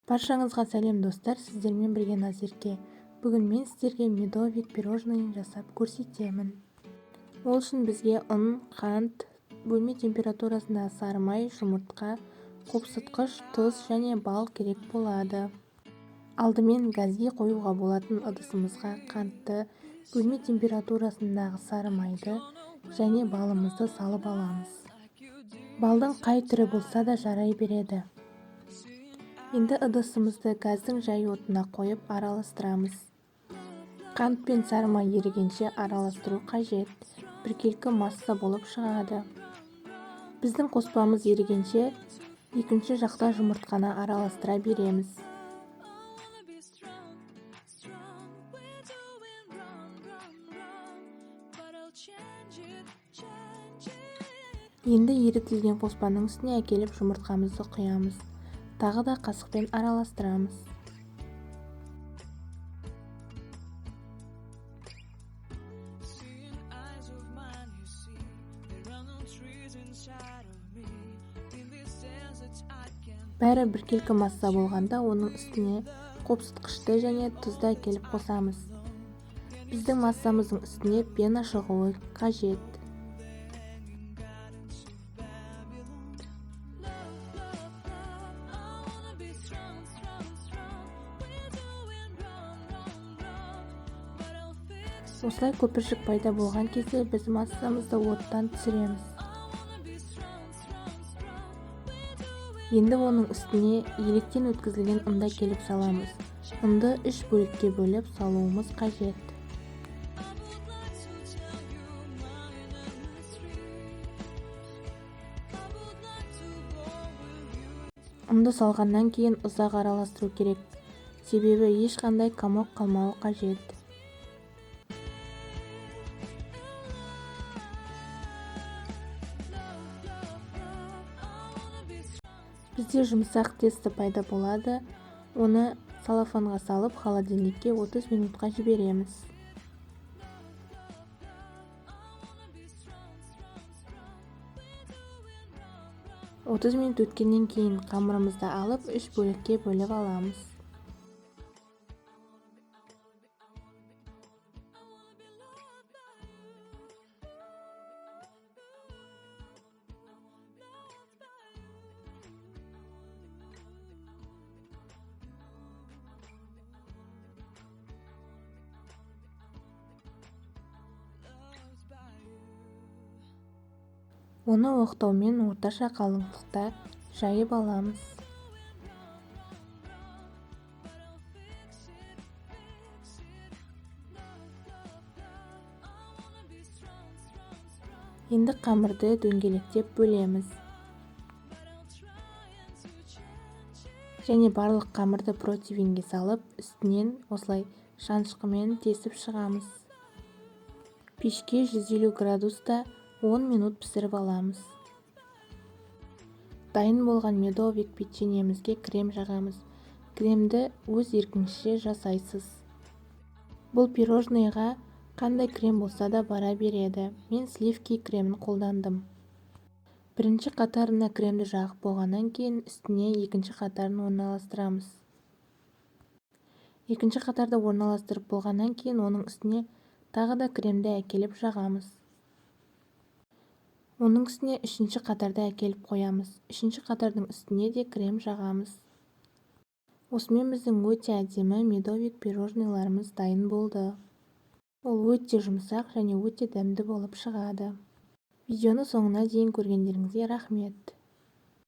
Баршаңызға сәлем достар, сіздермен бірге Назерке. Бүгін мен сіздерге медовик пирожныйын жасап көрсетемін. Ол үшін бізге ұн, қант, бөлме температурасында сары май, жұмыртқа, қопсытқыш, тұз және бал керек болады. Алдымен газге қоюға болатын ыдысымызға қантты, бөлме температурасындағы сары майды және балымызды салып аламыз. Балдың қай түрі болса да жарай береді. Енді ыдысымызды газдың жай отына қойып араластырамыз. Қант пен сары май ерігенше араластыру қажет. Біркелкі масса болып шығады. Біздің қоспамыз ерігенше екінші жақта жұмыртқаны араластыра береміз. Енді ерітілген қоспаның үстіне әкеліп жұмыртқамызды құямыз. Тағы да қасықпен араластырамыз. Бәрі біркелкі масса болғанда оның үстіне қопсытқышты және тұзды әкеліп қосамыз. Біздің массамыздың үстіне пена шығуы қажет. Осылай көпіршік пайда болған кезде біз массамызды оттан түсіреміз. Енді оның үстіне електен өткізілген ұнды келіп саламыз. Ұнды 3 бөлікке бөліп салуымыз қажет. Ұнды салғаннан кейін ұзақ араластыру керек, себебі ешқандай комок қалмауы қажет. Бізде жұмсақ тесто пайда болады. Оны салафанға салып, холодильникке 30 минутқа жібереміз. Отыз минут өткеннен кейін қамырымызды алып 3 бөлікке бөліп аламыз. Оны оқтаумен орташа қалыңдықта жайып аламыз. Енді қамырды дөңгелектеп бөлеміз. Және барлық қамырды противенге салып, үстінен осылай шанышқымен тесіп шығамыз. Пешке 150 градуста 10 минут пісіріп аламыз. Дайын болған медовик печеньемізге крем жағамыз. Кремді өз еркіңізше жасайсыз. Бұл пирожныйға қандай крем болса да бара береді. Мен сливки кремін қолдандым. Бірінші қатарына кремді жағып болғаннан кейін үстіне екінші қатарын орналастырамыз. Екінші қатарды орналастырып болғаннан кейін оның үстіне тағы да кремді әкеліп жағамыз. Оның үстіне үшінші қатарды әкеліп қоямыз. Үшінші қатардың үстіне де крем жағамыз. Осымен біздің өте әдемі медовик пирожныйларымыз дайын болды. Ол өте жұмсақ және өте дәмді болып шығады. Видеоны соңына дейін көргендеріңізге рахмет.